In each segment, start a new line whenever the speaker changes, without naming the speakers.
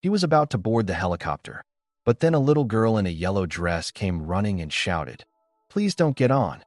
He was about to board the helicopter, but then a little girl in a yellow dress came running and shouted, "Please don't get on."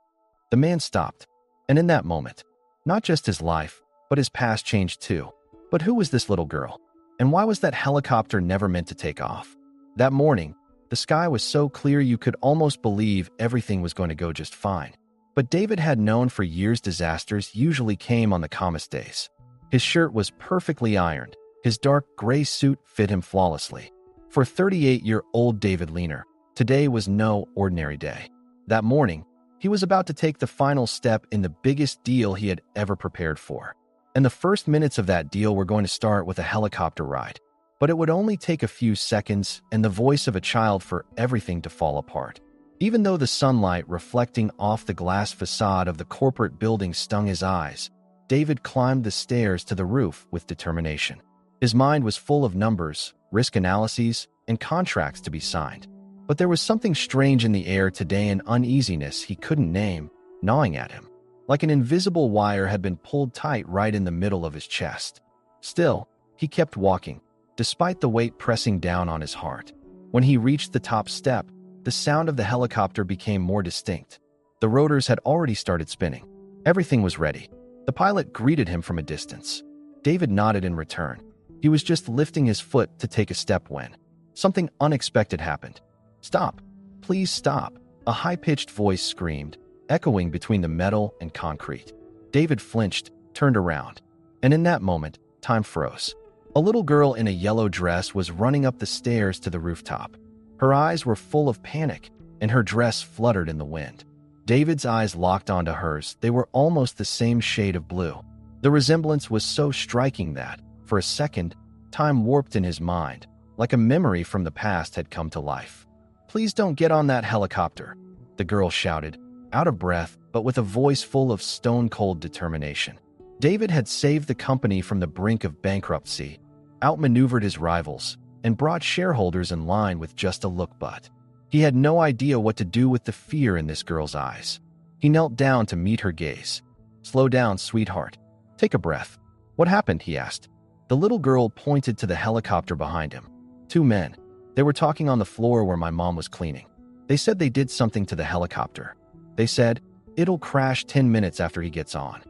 The man stopped, and in that moment, not just his life, but his past changed too. But who was this little girl? And why was that helicopter never meant to take off? That morning, the sky was so clear you could almost believe everything was going to go just fine. But David had known for years disasters usually came on the calmest days. His shirt was perfectly ironed. His dark gray suit fit him flawlessly. For 38-year-old David Leaner, today was no ordinary day. That morning, he was about to take the final step in the biggest deal he had ever prepared for. And the first minutes of that deal were going to start with a helicopter ride. But it would only take a few seconds and the voice of a child for everything to fall apart. Even though the sunlight reflecting off the glass facade of the corporate building stung his eyes, David climbed the stairs to the roof with determination. His mind was full of numbers, risk analyses, and contracts to be signed. But there was something strange in the air today, an uneasiness he couldn't name, gnawing at him. Like an invisible wire had been pulled tight right in the middle of his chest. Still, he kept walking, despite the weight pressing down on his heart. When he reached the top step, the sound of the helicopter became more distinct. The rotors had already started spinning. Everything was ready. The pilot greeted him from a distance. David nodded in return. He was just lifting his foot to take a step when something unexpected happened. "Stop! Please stop!" A high-pitched voice screamed, echoing between the metal and concrete. David flinched, turned around, and in that moment, time froze. A little girl in a yellow dress was running up the stairs to the rooftop. Her eyes were full of panic, and her dress fluttered in the wind. David's eyes locked onto hers. They were almost the same shade of blue. The resemblance was so striking that, for a second, time warped in his mind, like a memory from the past had come to life. "Please don't get on that helicopter," the girl shouted, out of breath but with a voice full of stone-cold determination. David had saved the company from the brink of bankruptcy, outmaneuvered his rivals, and brought shareholders in line with just a look, but he had no idea what to do with the fear in this girl's eyes. He knelt down to meet her gaze. "Slow down, sweetheart. Take a breath." "What happened?" he asked. The little girl pointed to the helicopter behind him. "Two men. They were talking on the floor where my mom was cleaning. They said they did something to the helicopter. They said, it'll crash 10 minutes after he gets on.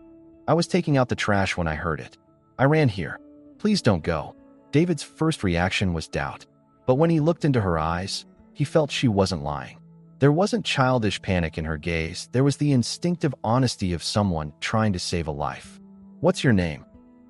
I was taking out the trash when I heard it. I ran here. Please don't go." David's first reaction was doubt. But when he looked into her eyes, he felt she wasn't lying. There wasn't childish panic in her gaze. There was the instinctive honesty of someone trying to save a life. "What's your name?"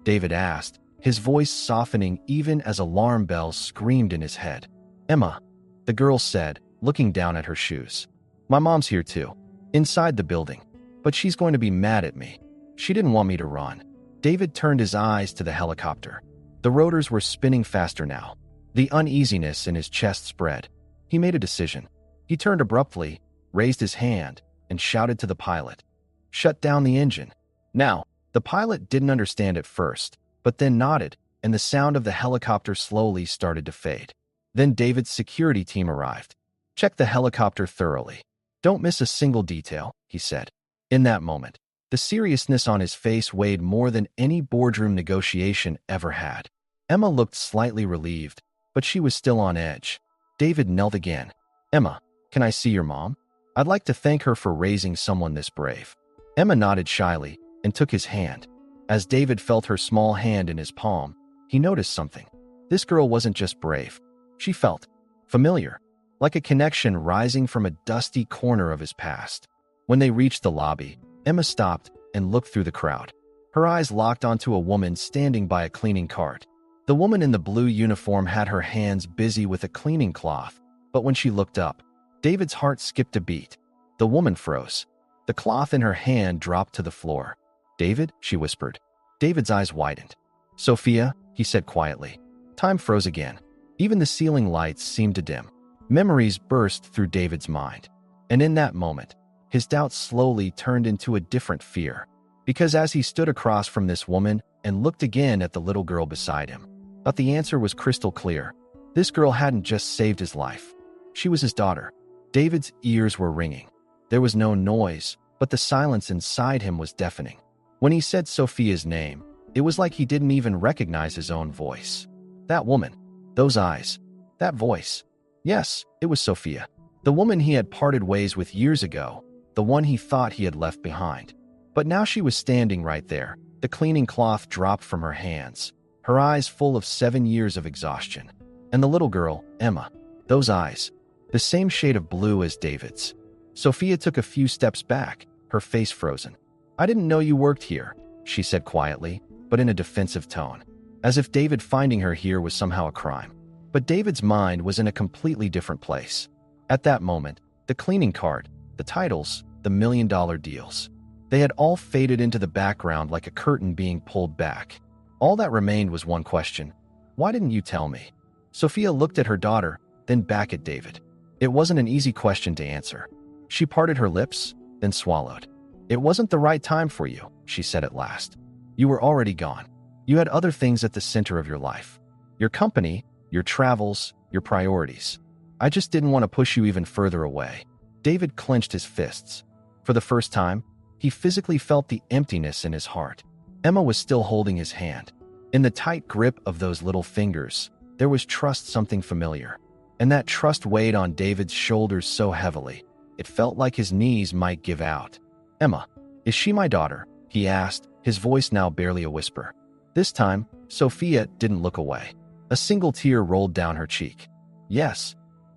David asked, his voice softening even as alarm bells screamed in his head. "Emma," the girl said, looking down at her shoes. "My mom's here too, inside the building. But she's going to be mad at me. She didn't want me to run." David turned his eyes to the helicopter. The rotors were spinning faster now. The uneasiness in his chest spread. He made a decision. He turned abruptly, raised his hand, and shouted to the pilot, "Shut down the engine." Now, the pilot didn't understand at first, but then nodded, and the sound of the helicopter slowly started to fade. Then David's security team arrived. "Check the helicopter thoroughly. Don't miss a single detail," he said. In that moment, the seriousness on his face weighed more than any boardroom negotiation ever had. Emma looked slightly relieved, but she was still on edge. David knelt again. "Emma, can I see your mom? I'd like to thank her for raising someone this brave." Emma nodded shyly and took his hand. As David felt her small hand in his palm, he noticed something. This girl wasn't just brave. She felt familiar, like a connection rising from a dusty corner of his past. When they reached the lobby, Emma stopped and looked through the crowd. Her eyes locked onto a woman standing by a cleaning cart. The woman in the blue uniform had her hands busy with a cleaning cloth, but when she looked up, David's heart skipped a beat. The woman froze. The cloth in her hand dropped to the floor. "David?" she whispered. David's eyes widened. "Sophia?" he said quietly. Time froze again. Even the ceiling lights seemed to dim. Memories burst through David's mind. And in that moment, his doubts slowly turned into a different fear. Because as he stood across from this woman and looked again at the little girl beside him, but the answer was crystal clear. This girl hadn't just saved his life. She was his daughter. David's ears were ringing. There was no noise, but the silence inside him was deafening. When he said Sophia's name, it was like he didn't even recognize his own voice. That woman. Those eyes. That voice. Yes, it was Sophia. The woman he had parted ways with years ago, the one he thought he had left behind. But now she was standing right there. The cleaning cloth dropped from her hands, her eyes full of 7 years of exhaustion. And the little girl, Emma. Those eyes. The same shade of blue as David's. Sophia took a few steps back, her face frozen. "I didn't know you worked here," she said quietly, but in a defensive tone, as if David finding her here was somehow a crime. But David's mind was in a completely different place. At that moment, the cleaning cart, the titles, the million-dollar deals, they had all faded into the background like a curtain being pulled back. All that remained was one question. Why didn't you tell me? Sophia looked at her daughter, then back at David. It wasn't an easy question to answer. She parted her lips, then swallowed. "It wasn't the right time for you," she said at last. "You were already gone. You had other things at the center of your life. Your company, your travels, your priorities. I just didn't want to push you even further away." David clenched his fists. For the first time, he physically felt the emptiness in his heart. Emma was still holding his hand. In the tight grip of those little fingers, there was trust, something familiar. And that trust weighed on David's shoulders so heavily, it felt like his knees might give out. "Emma, is she my daughter?" he asked, his voice now barely a whisper. This time, Sophia didn't look away. A single tear rolled down her cheek. "Yes."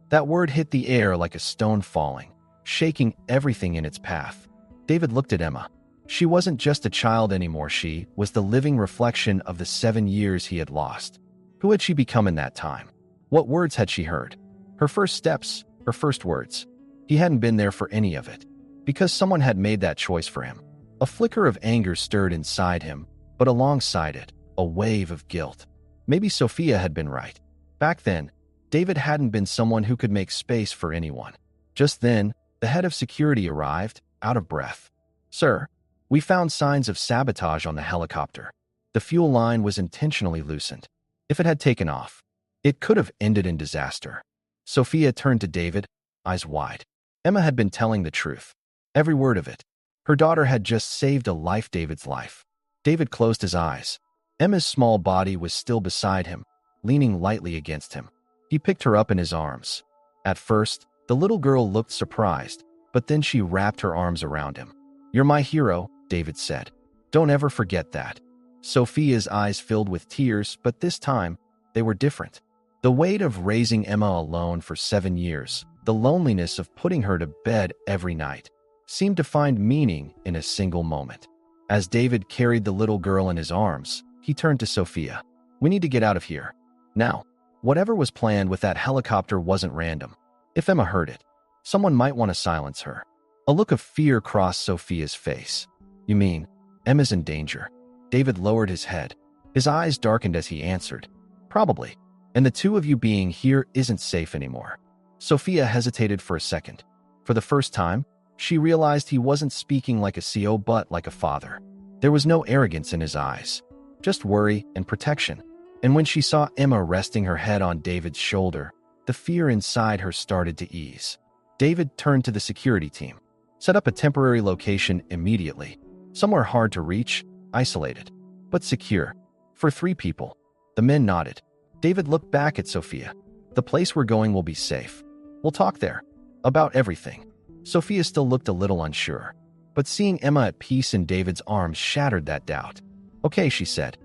That word hit the air like a stone falling, shaking everything in its path. David looked at Emma. She wasn't just a child anymore, she was the living reflection of the 7 years he had lost. Who had she become in that time? What words had she heard? Her first steps, her first words. He hadn't been there for any of it, because someone had made that choice for him. A flicker of anger stirred inside him, but alongside it, a wave of guilt. Maybe Sophia had been right. Back then, David hadn't been someone who could make space for anyone. Just then, the head of security arrived, out of breath. "Sir, we found signs of sabotage on the helicopter. The fuel line was intentionally loosened. If it had taken off, it could have ended in disaster." Sophia turned to David, eyes wide. Emma had been telling the truth. Every word of it. Her daughter had just saved a life, David's life. David closed his eyes. Emma's small body was still beside him, leaning lightly against him. He picked her up in his arms. At first, the little girl looked surprised, but then she wrapped her arms around him. "You're my hero," David said. "Don't ever forget that." Sophia's eyes filled with tears, but this time, they were different. The weight of raising Emma alone for 7 years, the loneliness of putting her to bed every night, seemed to find meaning in a single moment. As David carried the little girl in his arms, he turned to Sophia. "We need to get out of here. Now." Whatever was planned with that helicopter wasn't random. If Emma heard it, someone might want to silence her. A look of fear crossed Sophia's face. "You mean, Emma's in danger?" David lowered his head. His eyes darkened as he answered. "Probably. And the two of you being here isn't safe anymore." Sophia hesitated for a second. For the first time, she realized he wasn't speaking like a CEO but like a father. There was no arrogance in his eyes, just worry and protection. And when she saw Emma resting her head on David's shoulder, the fear inside her started to ease. David turned to the security team. "Set up a temporary location immediately. Somewhere hard to reach, isolated, but secure. For 3 people. The men nodded. David looked back at Sophia. "The place we're going will be safe. We'll talk there. About everything." Sophia still looked a little unsure, but seeing Emma at peace in David's arms shattered that doubt. "Okay," she said.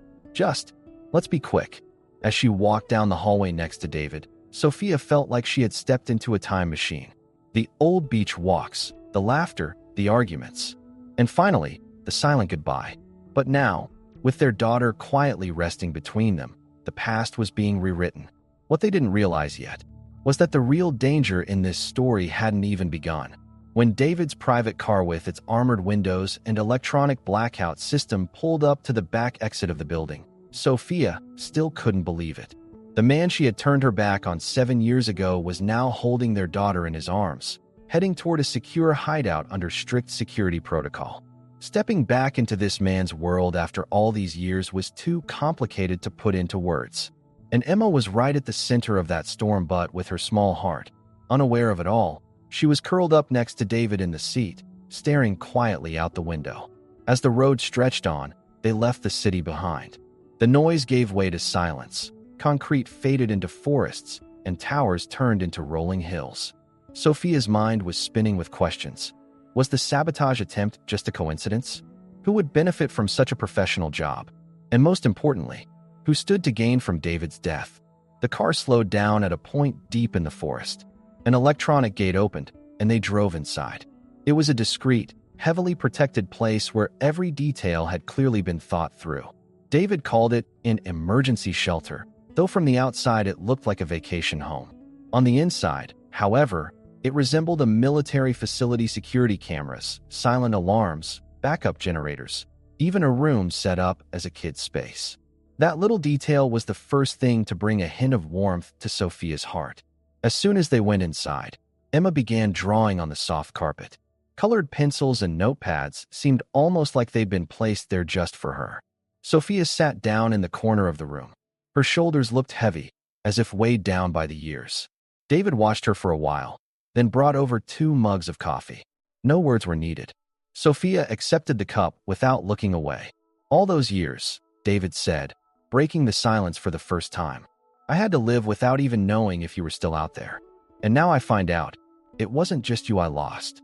Let's be quick." As she walked down the hallway next to David, Sophia felt like she had stepped into a time machine. The old beach walks, the laughter, the arguments, and finally, the silent goodbye. But now, with their daughter quietly resting between them, the past was being rewritten. What they didn't realize yet was that the real danger in this story hadn't even begun. When David's private car with its armored windows and electronic blackout system pulled up to the back exit of the building, Sophia still couldn't believe it. The man she had turned her back on 7 years ago was now holding their daughter in his arms, heading toward a secure hideout under strict security protocol. Stepping back into this man's world after all these years was too complicated to put into words. And Emma was right at the center of that storm, but with her small heart, unaware of it all, she was curled up next to David in the seat, staring quietly out the window. As the road stretched on, they left the city behind. The noise gave way to silence, concrete faded into forests, and towers turned into rolling hills. Sophia's mind was spinning with questions. Was the sabotage attempt just a coincidence? Who would benefit from such a professional job? And most importantly, who stood to gain from David's death? The car slowed down at a point deep in the forest. An electronic gate opened, and they drove inside. It was a discreet, heavily protected place where every detail had clearly been thought through. David called it an emergency shelter, though from the outside it looked like a vacation home. On the inside, however, it resembled a military facility: security cameras, silent alarms, backup generators, even a room set up as a kid's space. That little detail was the first thing to bring a hint of warmth to Sophia's heart. As soon as they went inside, Emma began drawing on the soft carpet. Colored pencils and notepads seemed almost like they'd been placed there just for her. Sophia sat down in the corner of the room. Her shoulders looked heavy, as if weighed down by the years. David watched her for a while, then brought over 2 mugs of coffee. No words were needed. Sophia accepted the cup without looking away. "All those years," David said, breaking the silence for the first time. "I had to live without even knowing if you were still out there. And now I find out, it wasn't just you I lost."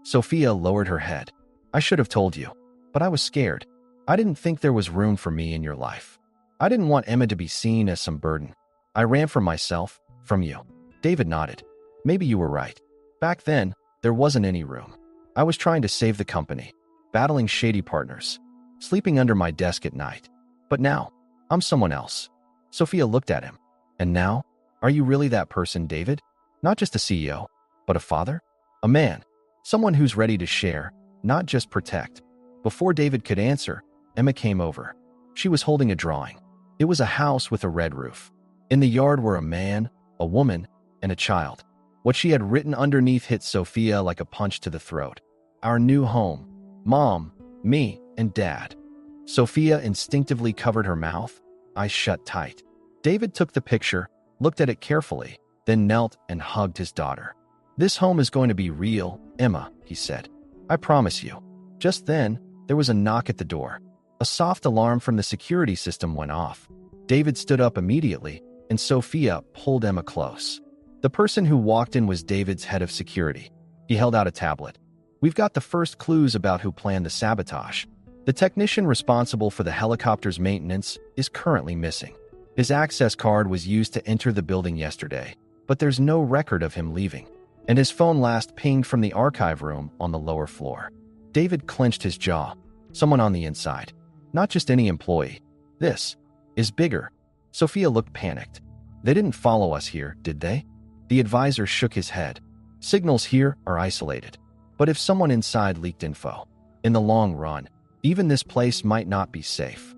Sophia lowered her head. "I should have told you, but I was scared. I didn't think there was room for me in your life. I didn't want Emma to be seen as some burden. I ran from myself, from you." David nodded. "Maybe you were right. Back then, there wasn't any room. I was trying to save the company, battling shady partners, sleeping under my desk at night. But now, I'm someone else." Sophia looked at him. "And now, are you really that person, David? Not just a CEO, but a father? A man, someone who's ready to share, not just protect." Before David could answer, Emma came over. She was holding a drawing. It was a house with a red roof. In the yard were a man, a woman, and a child. What she had written underneath hit Sophia like a punch to the throat. "Our new home. Mom, me, and Dad." Sophia instinctively covered her mouth, eyes shut tight. David took the picture, looked at it carefully, then knelt and hugged his daughter. "This home is going to be real, Emma," he said. "I promise you." Just then, there was a knock at the door. A soft alarm from the security system went off. David stood up immediately, and Sophia pulled Emma close. The person who walked in was David's head of security. He held out a tablet. "We've got the first clues about who planned the sabotage. The technician responsible for the helicopter's maintenance is currently missing. His access card was used to enter the building yesterday, but there's no record of him leaving. And his phone last pinged from the archive room on the lower floor." David clenched his jaw. "Someone on the inside. Not just any employee. This is bigger." Sophia looked panicked. "They didn't follow us here, did they?" The advisor shook his head. "Signals here are isolated. But if someone inside leaked info, in the long run, even this place might not be safe."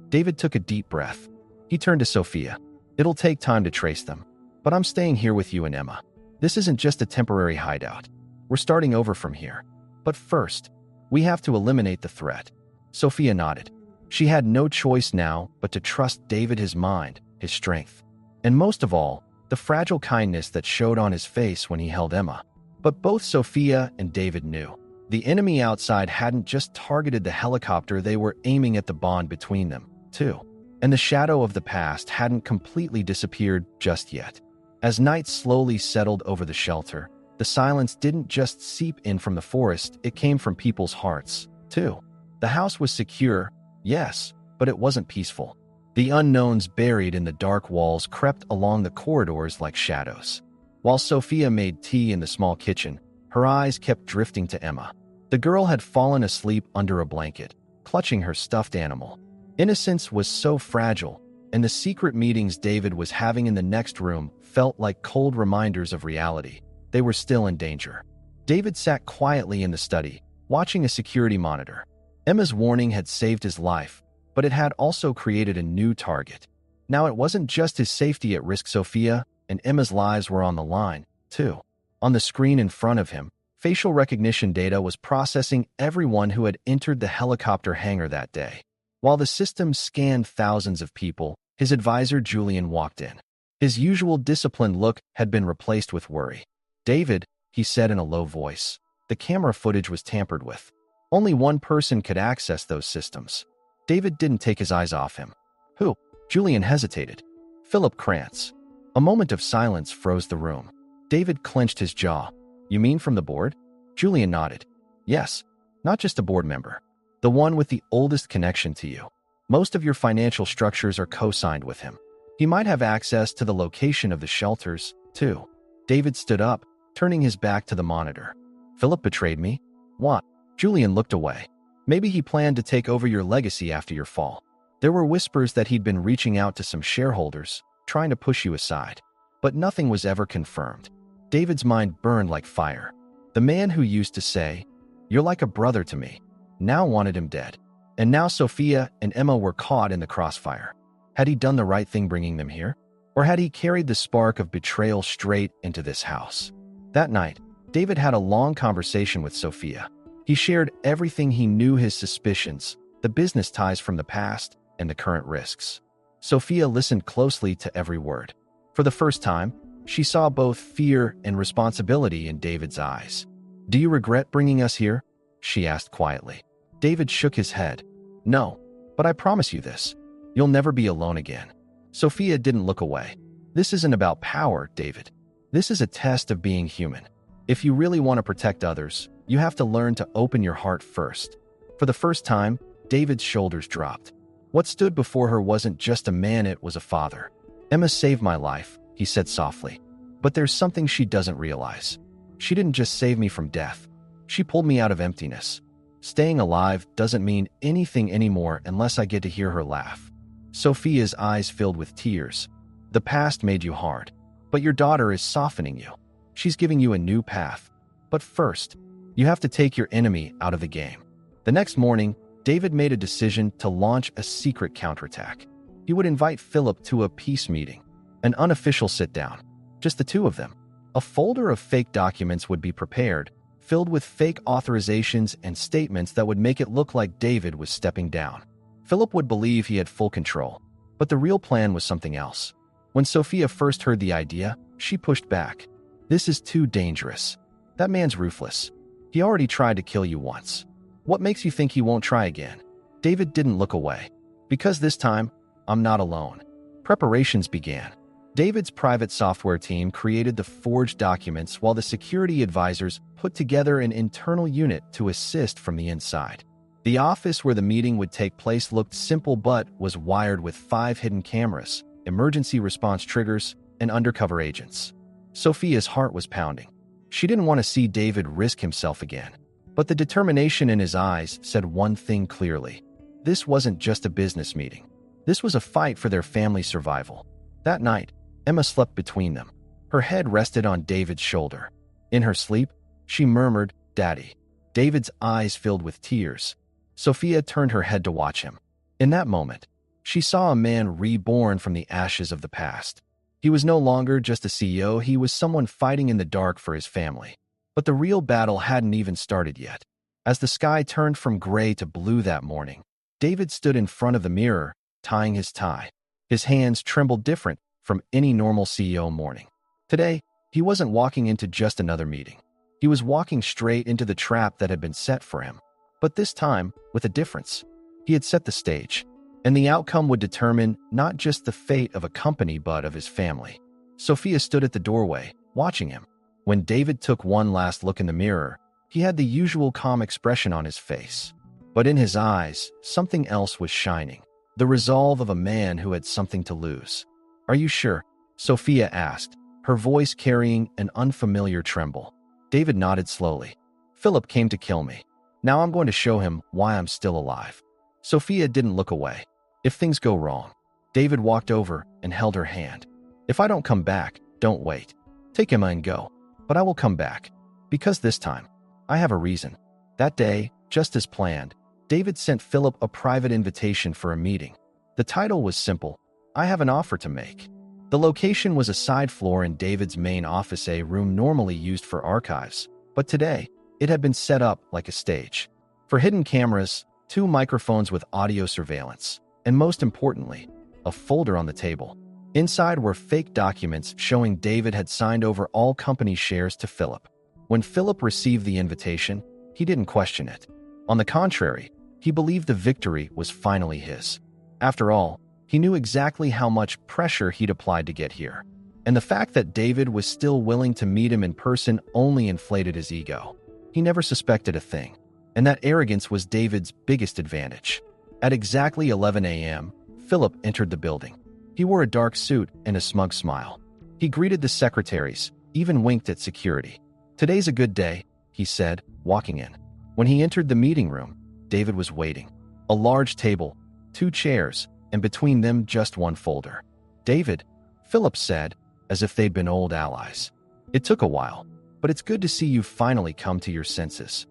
David took a deep breath. He turned to Sophia. "It'll take time to trace them, but I'm staying here with you and Emma. This isn't just a temporary hideout. We're starting over from here. But first, we have to eliminate the threat." Sophia nodded. She had no choice now but to trust David, his mind, his strength, and most of all, the fragile kindness that showed on his face when he held Emma. But both Sophia and David knew the enemy outside hadn't just targeted the helicopter, they were aiming at the bond between them, too. And the shadow of the past hadn't completely disappeared just yet. As night slowly settled over the shelter, the silence didn't just seep in from the forest, it came from people's hearts, too. The house was secure, yes, but it wasn't peaceful. The unknowns buried in the dark walls crept along the corridors like shadows. While Sophia made tea in the small kitchen, her eyes kept drifting to Emma. The girl had fallen asleep under a blanket, clutching her stuffed animal. Innocence was so fragile, and the secret meetings David was having in the next room felt like cold reminders of reality. They were still in danger. David sat quietly in the study, watching a security monitor. Emma's warning had saved his life, but it had also created a new target. Now it wasn't just his safety at risk. Sophia and Emma's lives were on the line, too. On the screen in front of him, facial recognition data was processing everyone who had entered the helicopter hangar that day. While the system scanned thousands of people, his advisor Julian walked in. His usual disciplined look had been replaced with worry. "David," he said in a low voice, "the camera footage was tampered with. Only one person could access those systems." David didn't take his eyes off him. "Who?" Julian hesitated. Philip Krantz. A moment of silence froze the room. David clenched his jaw. You mean from the board? Julian nodded. Yes, not just a board member. The one with the oldest connection to you. Most of your financial structures are co-signed with him. He might have access to the location of the shelters, too. David stood up, turning his back to the monitor. Philip betrayed me? What? Julian looked away. Maybe he planned to take over your legacy after your fall. There were whispers that he'd been reaching out to some shareholders, trying to push you aside. But nothing was ever confirmed. David's mind burned like fire. The man who used to say, "You're like a brother to me," now wanted him dead. And now Sophia and Emma were caught in the crossfire. Had he done the right thing bringing them here? Or had he carried the spark of betrayal straight into this house? That night, David had a long conversation with Sophia. He shared everything he knew, his suspicions, the business ties from the past, and the current risks. Sophia listened closely to every word. For the first time, she saw both fear and responsibility in David's eyes. "Do you regret bringing us here?" she asked quietly. David shook his head. "No, but I promise you this. You'll never be alone again." Sophia didn't look away. "This isn't about power, David. This is a test of being human. If you really want to protect others, you have to learn to open your heart first." For the first time, David's shoulders dropped. What stood before her wasn't just a man, it was a father. "Emma saved my life," he said softly. "But there's something she doesn't realize. She didn't just save me from death. She pulled me out of emptiness. Staying alive doesn't mean anything anymore unless I get to hear her laugh." Sophia's eyes filled with tears. "The past made you hard, but your daughter is softening you. She's giving you a new path. But first, you have to take your enemy out of the game." The next morning, David made a decision to launch a secret counterattack. He would invite Philip to a peace meeting, an unofficial sit-down, just the two of them. A folder of fake documents would be prepared, filled with fake authorizations and statements that would make it look like David was stepping down. Philip would believe he had full control, but the real plan was something else. When Sophia first heard the idea, she pushed back. "This is too dangerous. That man's ruthless. He already tried to kill you once. What makes you think he won't try again?" David didn't look away. "Because this time, I'm not alone." Preparations began. David's private software team created the forged documents while the security advisors put together an internal unit to assist from the inside. The office where the meeting would take place looked simple but was wired with 5 hidden cameras, emergency response triggers, and undercover agents. Sophia's heart was pounding. She didn't want to see David risk himself again. But the determination in his eyes said one thing clearly. This wasn't just a business meeting. This was a fight for their family's survival. That night, Emma slept between them. Her head rested on David's shoulder. In her sleep, she murmured, "Daddy." David's eyes filled with tears. Sophia turned her head to watch him. In that moment, she saw a man reborn from the ashes of the past. He was no longer just a CEO, he was someone fighting in the dark for his family. But the real battle hadn't even started yet. As the sky turned from gray to blue that morning, David stood in front of the mirror, tying his tie. His hands trembled different from any normal CEO morning. Today, he wasn't walking into just another meeting. He was walking straight into the trap that had been set for him. But this time, with a difference. He had set the stage, and the outcome would determine not just the fate of a company but of his family. Sophia stood at the doorway, watching him. When David took one last look in the mirror, he had the usual calm expression on his face. But in his eyes, something else was shining. The resolve of a man who had something to lose. "Are you sure?" Sophia asked, her voice carrying an unfamiliar tremble. David nodded slowly. "Philip came to kill me. Now I'm going to show him why I'm still alive." Sophia didn't look away. "If things go wrong." David walked over and held her hand. "If I don't come back, don't wait. Take Emma and go. But I will come back. Because this time, I have a reason." That day, just as planned, David sent Philip a private invitation for a meeting. The title was simple: "I have an offer to make." The location was a side floor in David's main office, a room normally used for archives, but today, it had been set up like a stage. For hidden cameras, 2 microphones with audio surveillance, and most importantly, a folder on the table. Inside were fake documents showing David had signed over all company shares to Philip. When Philip received the invitation, he didn't question it. On the contrary, he believed the victory was finally his. After all, He knew exactly how much pressure he'd applied to get here. And the fact that David was still willing to meet him in person only inflated his ego. He never suspected a thing. And that arrogance was David's biggest advantage. At exactly 11 a.m., Philip entered the building. He wore a dark suit and a smug smile. He greeted the secretaries, even winked at security. "Today's a good day," he said, walking in. When he entered the meeting room, David was waiting. A large table, 2 chairs, and between them just one folder. "David," Philip said, as if they'd been old allies. "It took a while, but it's good to see you've finally come to your senses."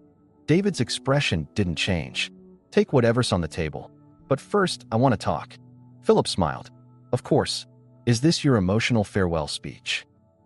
David's expression didn't change. "Take whatever's on the table. But first, I want to talk." Philip smiled. "Of course. Is this your emotional farewell speech?"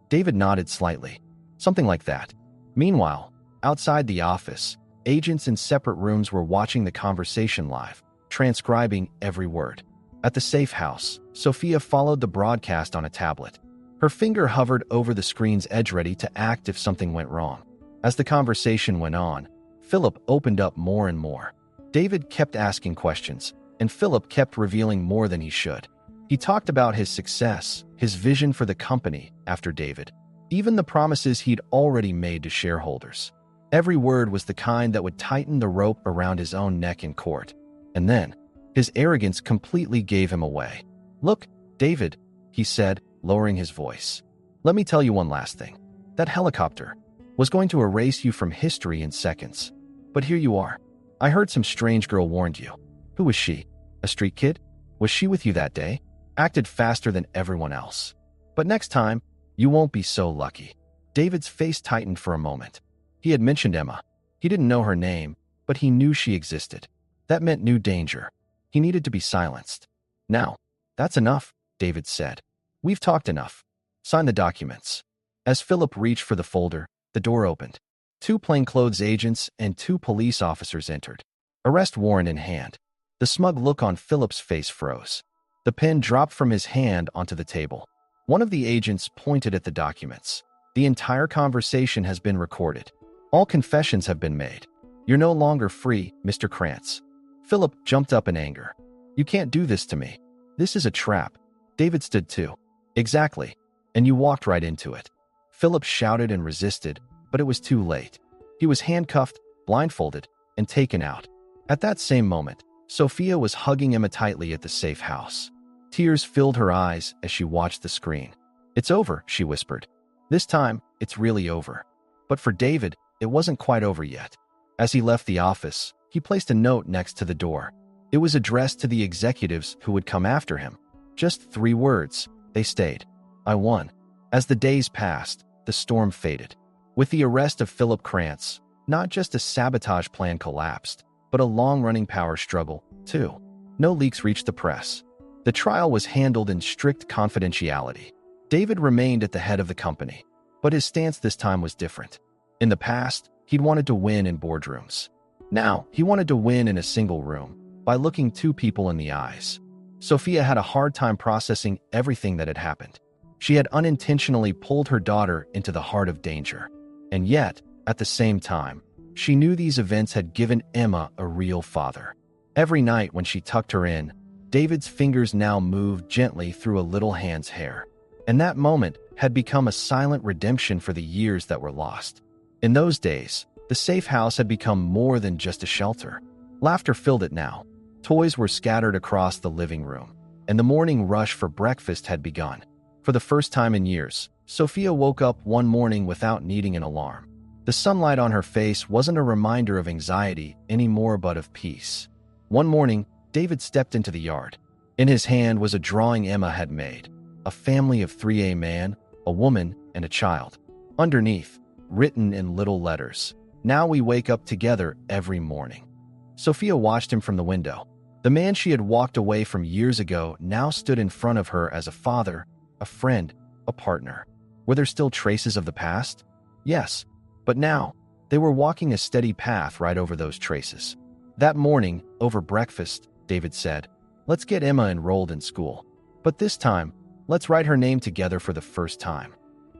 David nodded slightly. "Something like that." Meanwhile, outside the office, agents in separate rooms were watching the conversation live, transcribing every word. At the safe house, Sophia followed the broadcast on a tablet. Her finger hovered over the screen's edge, ready to act if something went wrong. As the conversation went on, Philip opened up more and more. David kept asking questions, and Philip kept revealing more than he should. He talked about his success, his vision for the company after David, even the promises he'd already made to shareholders. Every word was the kind that would tighten the rope around his own neck in court. And then, his arrogance completely gave him away. "Look, David," he said, lowering his voice. "Let me tell you one last thing. That helicopter was going to erase you from history in seconds. But here you are. I heard some strange girl warned you. Who was she? A street kid? Was she with you that day? Acted faster than everyone else. But next time, you won't be so lucky." David's face tightened for a moment. He had mentioned Emma. He didn't know her name, but he knew she existed. That meant new danger. He needed to be silenced. "Now, that's enough," David said. "We've talked enough. Sign the documents." As Philip reached for the folder, the door opened. 2 plainclothes agents and 2 police officers entered, arrest warrant in hand. The smug look on Philip's face froze. The pen dropped from his hand onto the table. One of the agents pointed at the documents. "The entire conversation has been recorded. All confessions have been made. You're no longer free, Mr. Krantz." Philip jumped up in anger. "You can't do this to me. This is a trap." David stood too. "Exactly. And you walked right into it." Philip shouted and resisted, but it was too late. He was handcuffed, blindfolded, and taken out. At that same moment, Sophia was hugging Emma tightly at the safe house. Tears filled her eyes as she watched the screen. "It's over," she whispered. "This time, it's really over." But for David, it wasn't quite over yet. As he left the office, he placed a note next to the door. It was addressed to the executives who would come after him. Just 3 words. They stayed. "I won." As the days passed, the storm faded. With the arrest of Philip Krantz, not just a sabotage plan collapsed, but a long-running power struggle, too. No leaks reached the press. The trial was handled in strict confidentiality. David remained at the head of the company, but his stance this time was different. In the past, he'd wanted to win in boardrooms. Now, he wanted to win in a single room, by looking 2 people in the eyes. Sophia had a hard time processing everything that had happened. She had unintentionally pulled her daughter into the heart of danger. And yet, at the same time, she knew these events had given Emma a real father. Every night when she tucked her in, David's fingers now moved gently through a little hand's hair. And that moment had become a silent redemption for the years that were lost. In those days, the safe house had become more than just a shelter. Laughter filled it now. Toys were scattered across the living room, and the morning rush for breakfast had begun. For the first time in years, Sophia woke up one morning without needing an alarm. The sunlight on her face wasn't a reminder of anxiety anymore, but of peace. One morning, David stepped into the yard. In his hand was a drawing Emma had made, a family of 3, a man, a woman, and a child. Underneath, written in little letters, "Now we wake up together every morning." Sophia watched him from the window. The man she had walked away from years ago now stood in front of her as a father, a friend, a partner. Were there still traces of the past? Yes, but now, they were walking a steady path right over those traces. That morning, over breakfast, David said, "Let's get Emma enrolled in school. But this time, let's write her name together for the first time."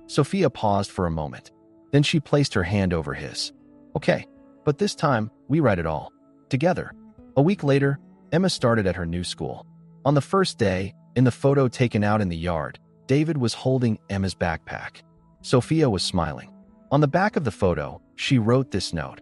Sophia paused for a moment. Then she placed her hand over his. "Okay, but this time, we write it all. Together." A week later, Emma started at her new school. On the first day, in the photo taken out in the yard, David was holding Emma's backpack. Sophia was smiling. On the back of the photo, she wrote this note: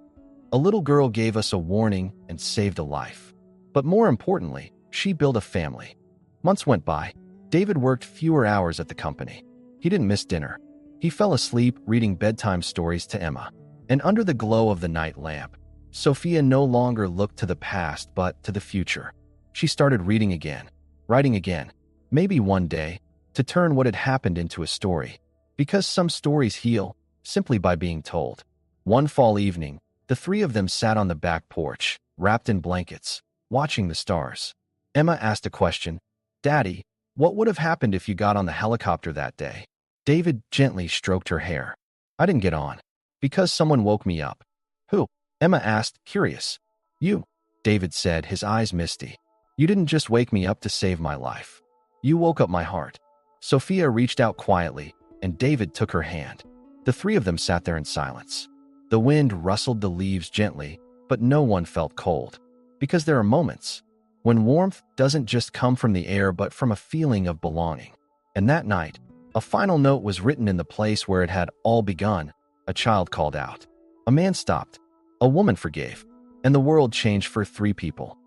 "A little girl gave us a warning and saved a life. But more importantly, she built a family." Months went by. David worked fewer hours at the company. He didn't miss dinner. He fell asleep reading bedtime stories to Emma. And under the glow of the night lamp, Sophia no longer looked to the past but to the future. She started reading again, writing again, maybe one day, to turn what had happened into a story. Because some stories heal simply by being told. One fall evening, the three of them sat on the back porch, wrapped in blankets, watching the stars. Emma asked a question: "Daddy, what would have happened if you got on the helicopter that day?" David gently stroked her hair. "I didn't get on. Because someone woke me up." "Who?" Emma asked, curious. "You," David said, his eyes misty. "You didn't just wake me up to save my life. You woke up my heart." Sophia reached out quietly, and David took her hand. The three of them sat there in silence. The wind rustled the leaves gently, but no one felt cold. Because there are moments when warmth doesn't just come from the air but from a feeling of belonging. And that night, a final note was written in the place where it had all begun. A child called out. A man stopped. A woman forgave. And the world changed for three people.